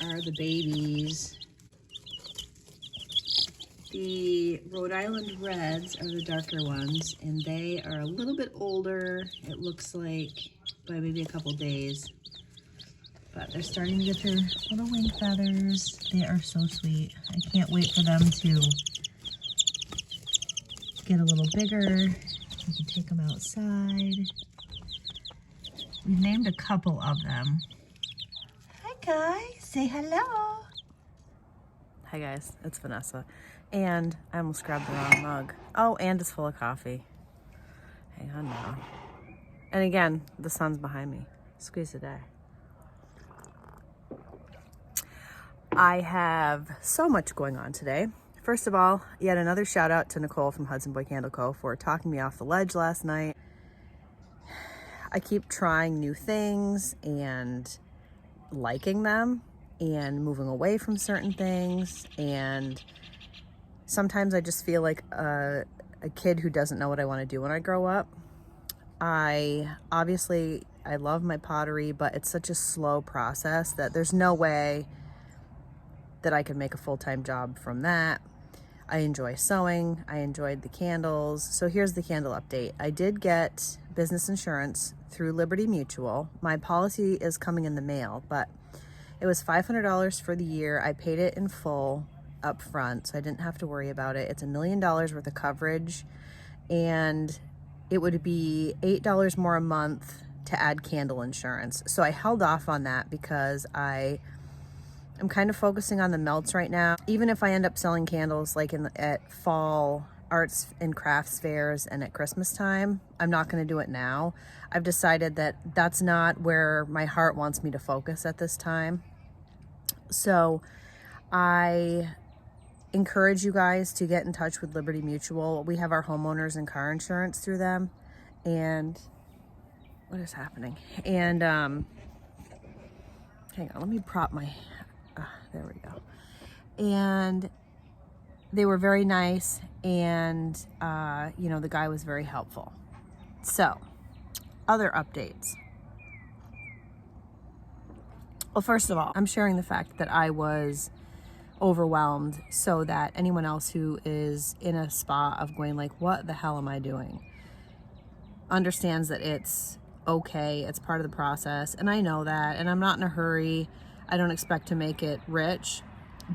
are the babies. The Rhode Island Reds are the darker ones, and they are a little bit older, it looks like, by maybe a couple days. But they're starting to get their little wing feathers. They are so sweet. I can't wait for them to get a little bigger. You can take them outside. We've named a couple of them. Hi guys, say hello. Hi guys, it's Vanessa. And I almost grabbed the wrong mug. Oh, and it's full of coffee. Hang on now. And again, the sun's behind me. Squeeze a day. I have so much going on today. First of all, yet another shout out to Nicole from Hudson Boy Candle Co for talking me off the ledge last night. I keep trying new things and liking them and moving away from certain things, and sometimes I just feel like a kid who doesn't know what I want to do when I grow up. I love my pottery, but it's such a slow process that there's no way that I could make a full-time job from that. I enjoy sewing. I enjoyed the candles. So here's the candle update. I did get business insurance through Liberty Mutual. My policy is coming in the mail, but it was $500 for the year. I paid it in full up front, so I didn't have to worry about it. It's $1 million worth of coverage, and it would be $8 more a month to add candle insurance. So I held off on that because I'm kind of focusing on the melts right now. Even if I end up selling candles like at fall arts and crafts fairs and at Christmas time, I'm not going to do it now. I've decided that that's not where my heart wants me to focus at this time. So I encourage you guys to get in touch with Liberty Mutual. We have our homeowners and car insurance through them. And what is happening? And hang on, let me prop my, there we go. And they were very nice, and the guy was very helpful. So, other updates. Well, first of all, I'm sharing the fact that I was overwhelmed so that anyone else who is in a spot of going like, what the hell am I doing, understands that it's okay, it's part of the process. And I know that, and I'm not in a hurry. I don't expect to make it rich,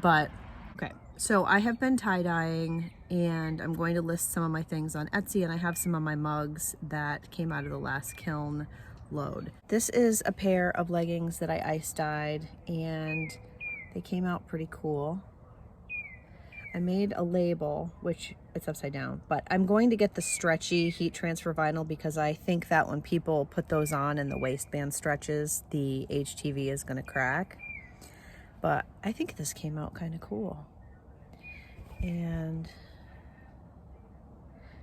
but okay. So I have been tie-dyeing, and I'm going to list some of my things on Etsy, and I have some of my mugs that came out of the last kiln load. This is a pair of leggings that I ice dyed, and they came out pretty cool. I made a label, which it's upside down, but I'm going to get the stretchy heat transfer vinyl because I think that when people put those on and the waistband stretches, the HTV is going to crack. But I think this came out kind of cool. And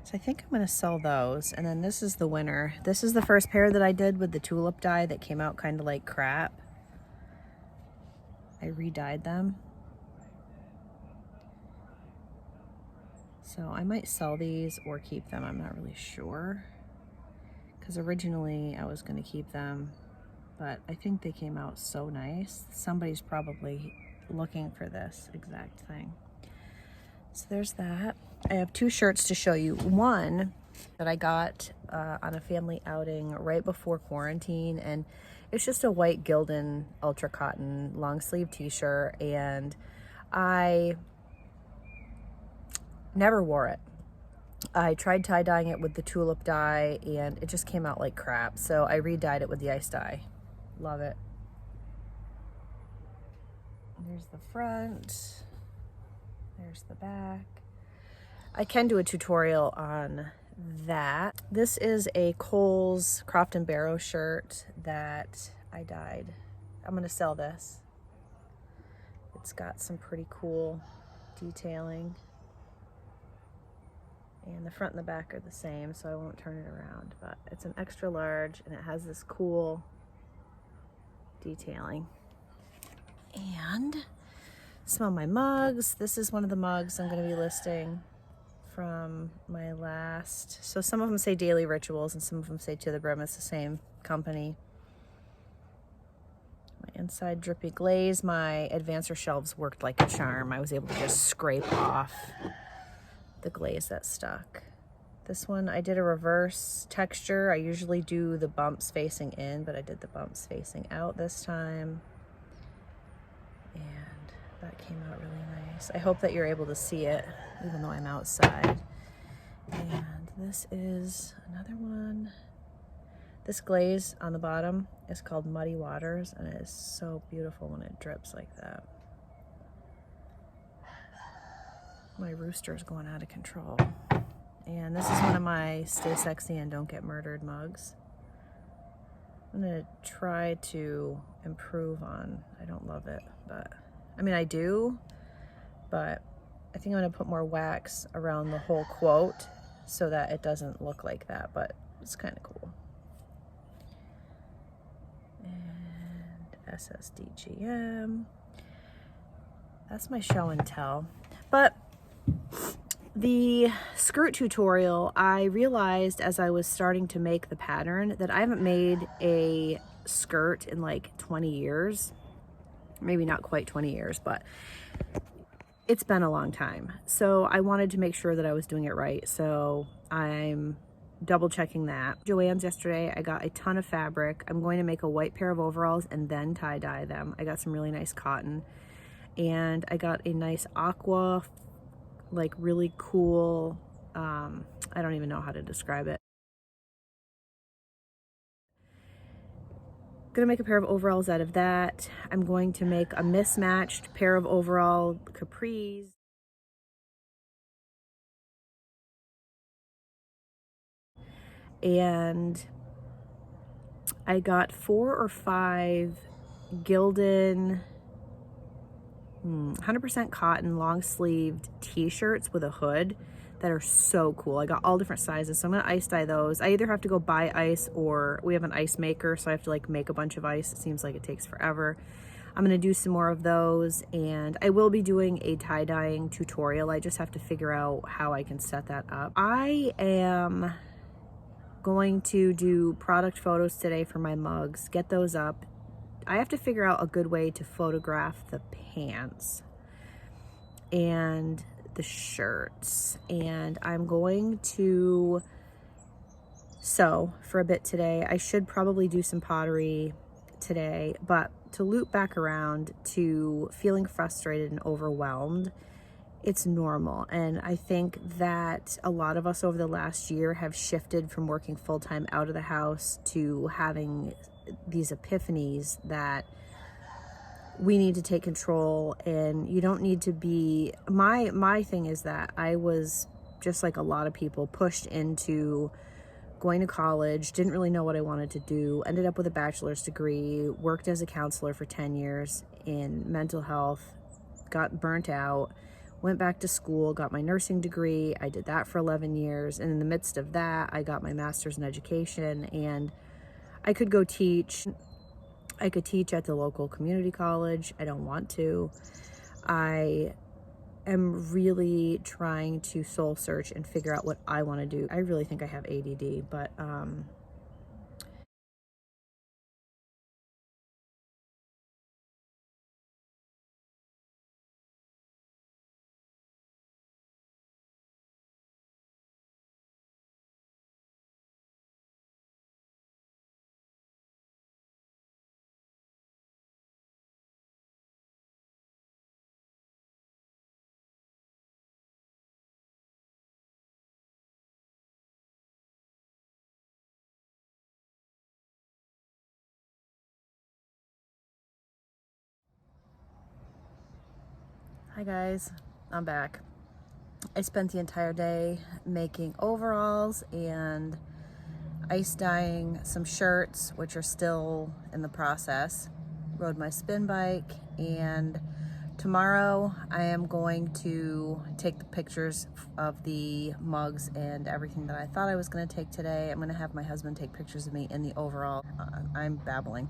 so I think I'm going to sell those. And then this is the winner. This is the first pair that I did with the tulip dye that came out kind of like crap. I re-dyed them. So I might sell these or keep them. I'm not really sure. Because originally I was going to keep them. But I think they came out so nice. Somebody's probably looking for this exact thing. So there's that. I have two shirts to show you. One that I got on a family outing right before quarantine, and it's just a white Gildan ultra cotton long sleeve t-shirt, and I never wore it. I tried tie-dyeing it with the tulip dye, and it just came out like crap, so I re-dyed it with the ice dye. Love it. There's the front. There's the back. I can do a tutorial on that. This is a Kohl's Croft and Barrow shirt that I dyed. I'm gonna sell this. It's got some pretty cool detailing. And the front and the back are the same, so I won't turn it around, but it's an extra large and it has this cool detailing. And some of my mugs. This is one of the mugs I'm going to be listing from my last. So some of them say Daily Rituals and some of them say To the Brim. It's the same company. Inside drippy glaze. My advancer shelves worked like a charm. I was able to just scrape off the glaze that stuck. This one I did a reverse texture. I usually do the bumps facing in, but I did the bumps facing out this time. And that came out really nice. I hope that you're able to see it, even though I'm outside. And this is another one. This glaze on the bottom is called Muddy Waters, and it is so beautiful when it drips like that. My rooster's going out of control. And this is one of my Stay Sexy and Don't Get Murdered mugs. I'm gonna try to improve on, I don't love it, but, I mean I do, but I think I'm gonna put more wax around the whole quote so that it doesn't look like that, but it's kind of cool. And SSDGM. That's my show and tell. But the skirt tutorial, I realized as I was starting to make the pattern that I haven't made a skirt in like 20 years. Maybe not quite 20 years, but it's been a long time. So I wanted to make sure that I was doing it right. So I'm double checking that. Joann's yesterday, I got a ton of fabric. I'm going to make a white pair of overalls and then tie dye them. I got some really nice cotton, and I got a nice aqua, like really cool, I don't even know how to describe it. I'm gonna make a pair of overalls out of that. I'm going to make a mismatched pair of overall capris. And I got 4 or 5 Gildan 100% cotton long sleeved t-shirts with a hood that are so cool. I got all different sizes, so I'm gonna ice dye those. I either have to go buy ice, or we have an ice maker, so I have to like make a bunch of ice. It seems like it takes forever. I'm gonna do some more of those, and I will be doing a tie-dyeing tutorial. I just have to figure out how I can set that up. I am going to do product photos today for my mugs, get those up. I have to figure out a good way to photograph the pants and the shirts, and I'm going to sew for a bit today. I should probably do some pottery today, but to loop back around to feeling frustrated and overwhelmed, it's normal. And I think that a lot of us over the last year have shifted from working full-time out of the house to having these epiphanies that we need to take control, and you don't need to be, my thing is that I was just like a lot of people, pushed into going to college, didn't really know what I wanted to do, ended up with a bachelor's degree, worked as a counselor for 10 years in mental health, got burnt out, went back to school, got my nursing degree. I did that for 11 years. And in the midst of that, I got my master's in education, and I could go teach. I could teach at the local community college. I don't want to. I am really trying to soul search and figure out what I want to do. I really think I have ADD, but hi guys, I'm back. I spent the entire day making overalls and ice dyeing some shirts, which are still in the process. Rode my spin bike, and tomorrow I am going to take the pictures of the mugs and everything that I thought I was going to take today. I'm going to have my husband take pictures of me in the overall. I'm babbling.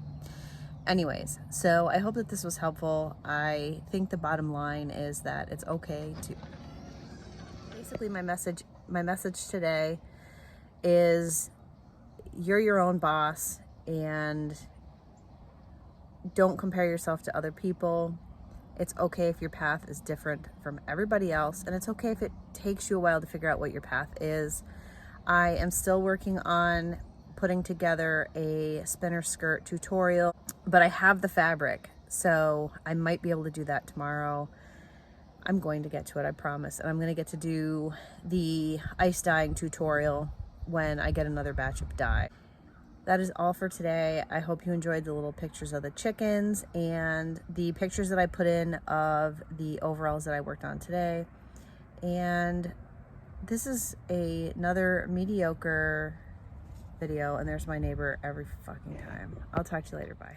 Anyways, so I hope that this was helpful. I think the bottom line is that it's okay to, basically my message today is you're your own boss, and Don't compare yourself to other people. It's okay if your path is different from everybody else, and it's okay if it takes you a while to figure out what your path is. I am still working on putting together a spinner skirt tutorial, but I have the fabric, so I might be able to do that tomorrow. I'm going to get to it, I promise. And I'm going to get to do the ice dyeing tutorial when I get another batch of dye. That is all for today. I hope you enjoyed the little pictures of the chickens and the pictures that I put in of the overalls that I worked on today. And this is another mediocre video, and there's my neighbor every fucking time. I'll talk to you later. Bye.